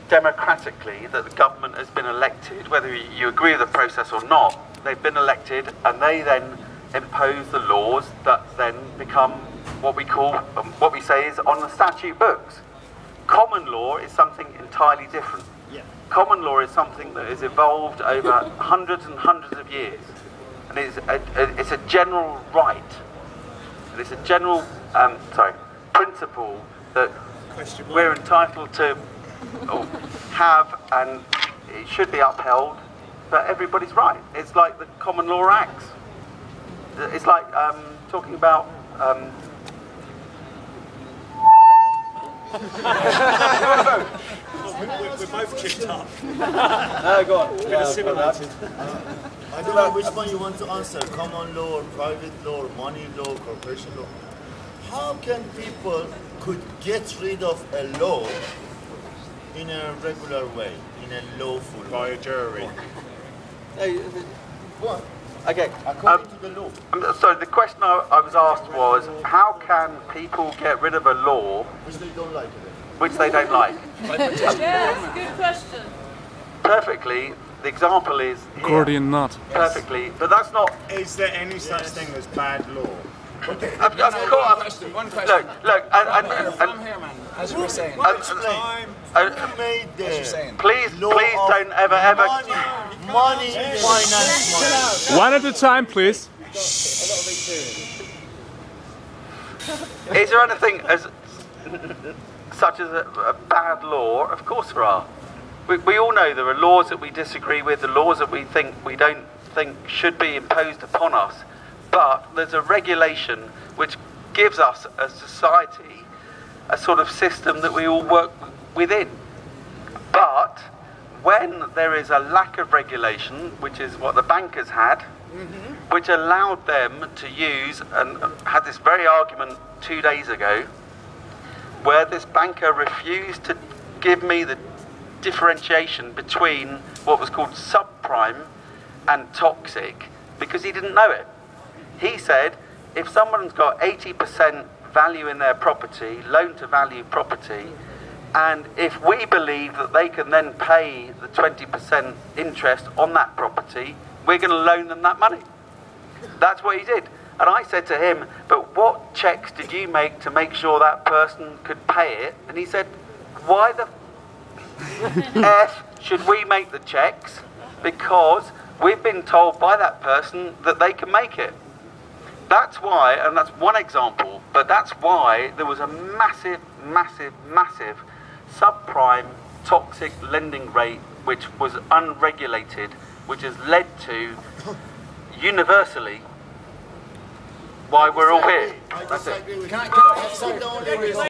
democratically that the government has been elected, whether you agree with the process or not. They've been elected, and they then impose the laws that then become what we call, what we say is on the statute books. Common law is something entirely different. Yeah. Common law is something that has evolved over hundreds and hundreds of years, and it's a general right. And it's a general principle that we're entitled to have, and it should be upheld for everybody's right. It's like the common law acts. It's like talking about we're both chipped up. Go on. Been assimilated. I don't know which one you want to answer, common law or private law or money law, corporation law. How can people could get rid of a law in a regular way, in a lawful way? By a jury. What? okay. According to the law. So the question I was asked was, how can people get rid of a law Which they don't like it. which they don't like? Yes, good question. Perfectly. The example is here. Gordian knot. Perfectly, but that's not. Is there any such thing as bad law? Of course. One question. Look, I'm here, man. As you were saying. Who made the please law don't of ever. money, finance, money? One at a time, please. Is there anything as such as a bad law? Of course there are. We all know there are laws that we disagree with, the laws that we don't think should be imposed upon us. But there's a regulation which gives us, as society, a sort of system that we all work within. But when there is a lack of regulation, which is what the bankers had, which allowed them to use, and had this very argument 2 days ago, where this banker refused to give me the differentiation between what was called subprime and toxic, because he didn't know it. He said, if someone's got 80% value in their property, loan to value property, and if we believe that they can then pay the 20% interest on that property, we're going to loan them that money. That's what he did. And I said to him, but what checks did you make to make sure that person could pay it? And he said, why the F should we make the checks? Because we've been told by that person that they can make it. That's why, and that's one example, but that's why there was a massive subprime toxic lending rate which was unregulated, which has led to universally why we're all here. I disagree with you. Can I